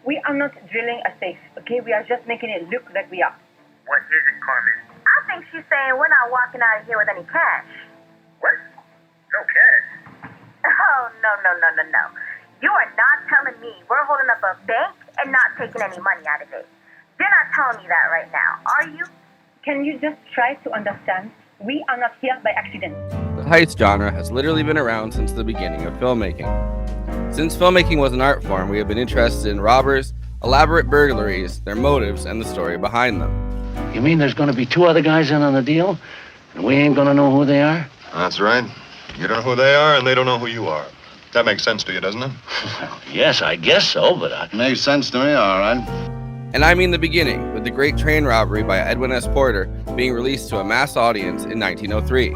We are not drilling a safe, okay? We are just making it look like we are. What is it, Carmen? I think she's saying we're not walking out of here with any cash. What? No cash? Oh, no. You are not telling me we're holding up a bank and not taking any money out of it. You're not telling me that right now, are you? Can you just try to understand? We are not here by accident. The heist genre has literally been around since the beginning of filmmaking. Since filmmaking was an art form, we have been interested in robbers, elaborate burglaries, their motives, and the story behind them. You mean there's going to be 2 other guys in on the deal, and we ain't going to know who they are? That's right. You don't know who they are, and they don't know who you are. That makes sense to you, doesn't it? Well, yes, I guess so, but Makes sense to me, all right. And I mean the beginning, with the great train robbery by Edwin S. Porter being released to a mass audience in 1903.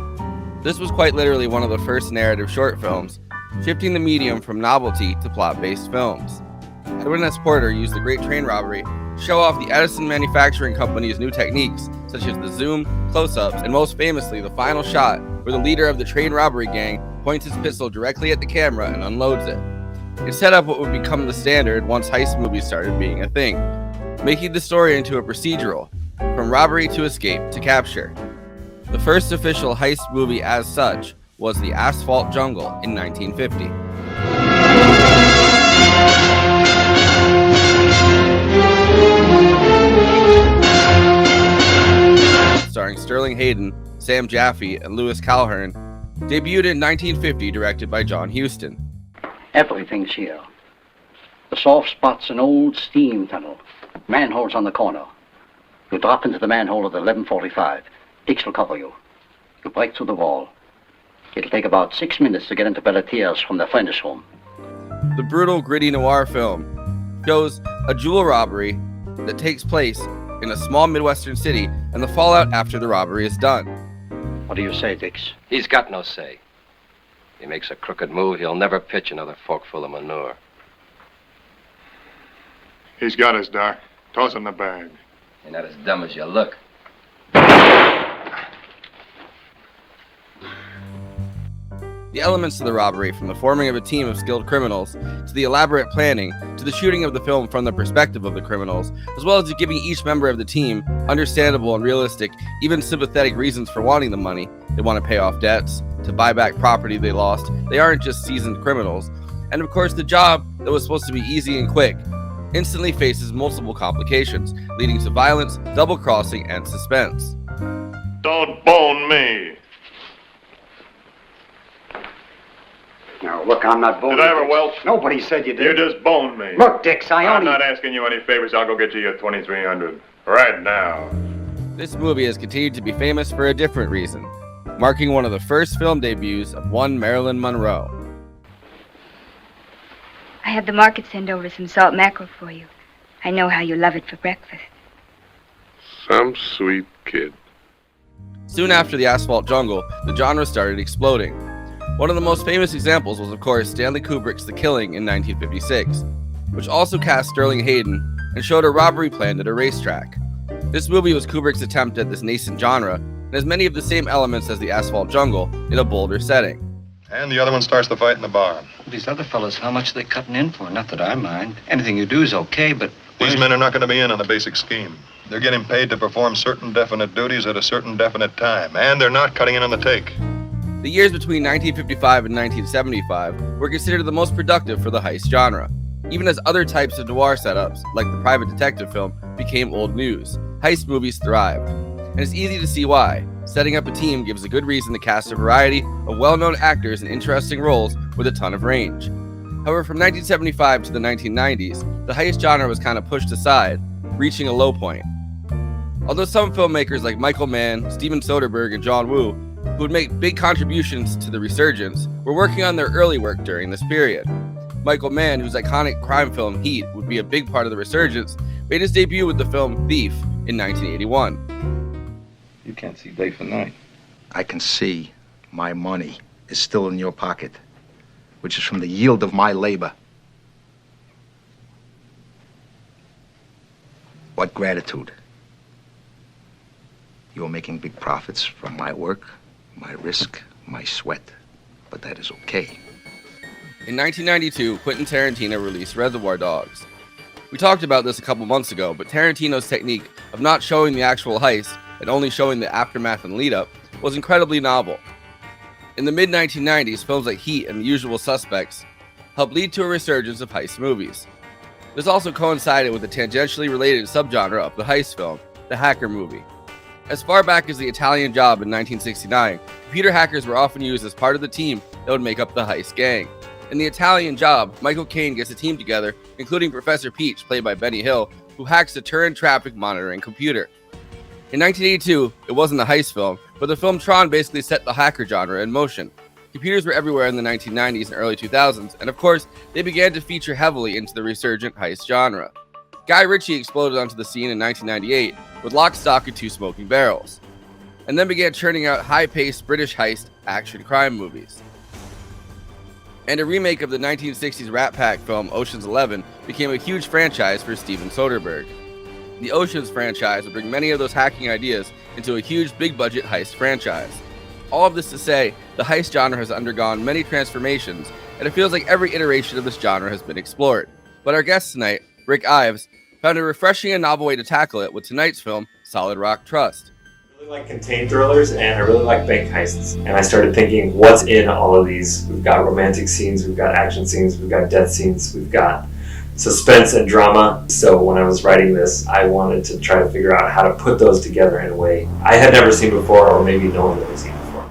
This was quite literally one of the first narrative short films, shifting the medium from novelty to plot-based films. Edwin S. Porter used the great train robbery to show off the Edison Manufacturing Company's new techniques, such as the zoom, close-ups, and most famously the final shot where the leader of the train robbery gang points his pistol directly at the camera and unloads it. It set up what would become the standard once heist movies started being a thing, making the story into a procedural, from robbery to escape to capture. The first official heist movie as such was The Asphalt Jungle in 1950. Starring Sterling Hayden, Sam Jaffe, and Lewis Calhern, debuted in 1950, directed by John Huston. everything's here. The soft spot's an old steam tunnel. Manhole's on the corner. You drop into the manhole at 11:45. Dix will cover you. You break through the wall. It'll take about 6 minutes to get into Belletier's from the friend's room. The brutal, gritty noir film shows a jewel robbery that takes place in a small Midwestern city and the fallout after the robbery is done. What do you say, Dix? He's got no say. He makes a crooked move, he'll never pitch another forkful of manure. He's got us, Doc. Toss him the bag. You're not as dumb as you look. The elements of the robbery, from the forming of a team of skilled criminals, to the elaborate planning, to the shooting of the film from the perspective of the criminals, as well as to giving each member of the team understandable and realistic, even sympathetic reasons for wanting the money. They want to pay off debts, to buy back property they lost. They aren't just seasoned criminals. And of course, the job that was supposed to be easy and quick instantly faces multiple complications, leading to violence, double-crossing, and suspense. Don't bone me. Now, look, I'm not boning. Did I ever welch? Nobody said you You did. just boned me. Look, Dix, I I'm only... not asking you any favors. I'll go get you your 2300 right now. This movie has continued to be famous for a different reason, marking one of the first film debuts of one Marilyn Monroe. I had the market send over some salt mackerel for you. I know how you love it for breakfast. Some sweet kid. Soon after The Asphalt Jungle, the genre started exploding. One of the most famous examples was, of course, Stanley Kubrick's The Killing in 1956, which also cast Sterling Hayden and showed a robbery planned at a racetrack. This movie was Kubrick's attempt at this nascent genre, and has many of the same elements as The Asphalt Jungle in a bolder setting. And the other one starts the fight in the bar. These other fellas, how much are they cutting in for? Not that I mind. Anything you do is okay, but... These men are not going to be in on the basic scheme. They're getting paid to perform certain definite duties at a certain definite time, and they're not cutting in on the take. The years between 1955 and 1975 were considered the most productive for the heist genre, even as other types of noir setups, like the private detective film, became old news. Heist movies thrived, and it's easy to see why. Setting up a team gives a good reason to cast a variety of well-known actors in interesting roles with a ton of range. However, from 1975 to the 1990s, the heist genre was kind of pushed aside, reaching a low point. Although some filmmakers like Michael Mann, Steven Soderbergh, and John Woo, who would make big contributions to the resurgence, were working on their early work during this period. Michael Mann, whose iconic crime film Heat would be a big part of the resurgence, made his debut with the film Thief in 1981. You can't see day for night. I can see my money is still in your pocket, which is from the yield of my labor. What gratitude. You're making big profits from my work, my risk, my sweat, but that is okay. In 1992, Quentin Tarantino released Reservoir Dogs. We talked about this a couple months ago, but Tarantino's technique of not showing the actual heist and only showing the aftermath and lead-up was incredibly novel. In the mid-1990s, films like Heat and The Usual Suspects helped lead to a resurgence of heist movies. This also coincided with the tangentially related subgenre of the heist film, the hacker movie. As far back as The Italian Job in 1969, computer hackers were often used as part of the team that would make up the heist gang. In The Italian Job, Michael Caine gets a team together, including Professor Peach, played by Benny Hill, who hacks the Turin traffic monitoring computer. In 1982, it wasn't a heist film, but the film Tron basically set the hacker genre in motion. Computers were everywhere in the 1990s and early 2000s, and of course, they began to feature heavily into the resurgent heist genre. Guy Ritchie exploded onto the scene in 1998 with Lock, Stock, and Two Smoking Barrels, and then began churning out high-paced British heist action crime movies. And a remake of the 1960s Rat Pack film Ocean's 11 became a huge franchise for Steven Soderbergh. The Ocean's franchise would bring many of those hacking ideas into a huge big-budget heist franchise. All of this to say, the heist genre has undergone many transformations, and it feels like every iteration of this genre has been explored. But our guest tonight, Rick Ives, found a refreshing and novel way to tackle it with tonight's film, Solid Rock Trust. I really like contained thrillers, and I really like bank heists. And I started thinking, what's in all of these? We've got romantic scenes, we've got action scenes, we've got death scenes, we've got suspense and drama. So when I was writing this, I wanted to try to figure out how to put those together in a way I had never seen before, or maybe no one had ever seen before.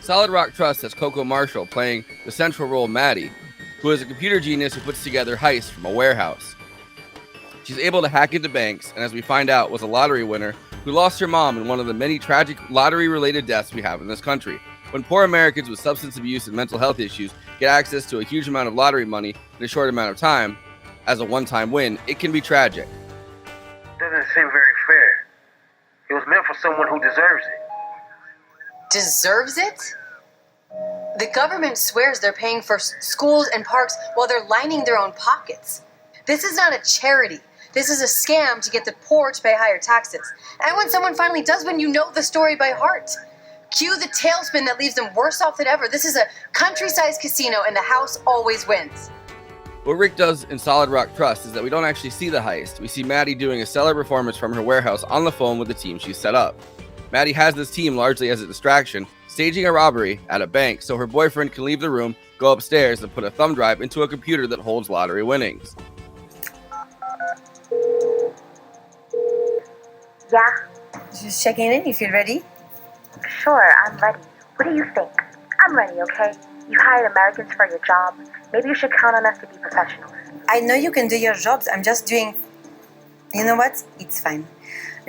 Solid Rock Trust has Coco Marshall playing the central role Maddie, who is a computer genius who puts together heists from a warehouse. She's able to hack into banks, and as we find out, was a lottery winner who lost her mom in one of the many tragic lottery-related deaths we have in this country. When poor Americans with substance abuse and mental health issues get access to a huge amount of lottery money in a short amount of time, as a one-time win, it can be tragic. Doesn't seem very fair. It was meant for someone who deserves it. Deserves it? The government swears they're paying for schools and parks while they're lining their own pockets. This is not a charity. This is a scam to get the poor to pay higher taxes. And when someone finally does win, you know the story by heart. Cue the tailspin that leaves them worse off than ever. This is a country-sized casino, and the house always wins. What Rick does in Solid Rock Trust is that we don't actually see the heist. We see Maddie doing a stellar performance from her warehouse on the phone with the team she's set up. Maddie has this team largely as a distraction, staging a robbery at a bank so her boyfriend can leave the room, go upstairs, and put a thumb drive into a computer that holds lottery winnings. Yeah, Just checking in. You feel ready? sure, I'm ready. What do you think? I'm ready, okay? You hired Americans for your job. Maybe you should count on us to be professionals. I know you can do your jobs. I'm just doing... You know what? It's fine.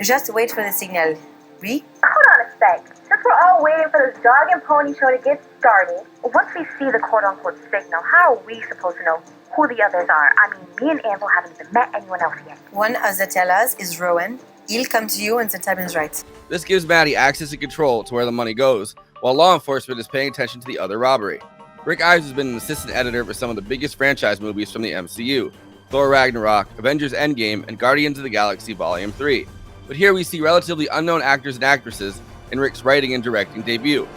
Just wait for the signal. Oui? Hold on a sec. Since we're all waiting for this dog and pony show to get started, once we see the quote-unquote signal, how are we supposed to know who the others are? I mean, me and Anvil haven't even met anyone else yet. One of the tellers is Rowan. He'll come to you when the time is right. This gives Maddie access and control to where the money goes, while law enforcement is paying attention to the other robbery. Rick Ives has been an assistant editor for some of the biggest franchise movies from the MCU, Thor Ragnarok, Avengers Endgame, and Guardians of the Galaxy Volume 3. But here we see relatively unknown actors and actresses in Rick's writing and directing debut.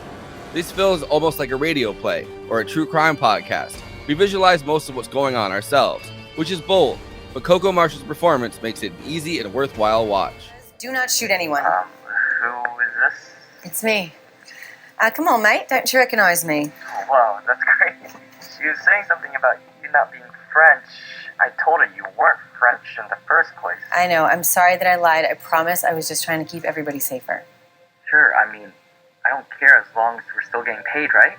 This feels almost like a radio play or a true crime podcast. We visualize most of what's going on ourselves, which is bold, but Coco Marshall's performance makes it an easy and worthwhile watch. Do not shoot anyone. Who is this? It's me. Come on, mate. Don't you recognize me? Wow, that's great. She was saying something about you not being French. I told her you weren't French in the first place. I know. I'm sorry that I lied. I promise I was just trying to keep everybody safer. Sure, I mean, I don't care as long as we're still getting paid, right?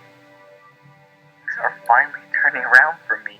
Things are finally turning around for me.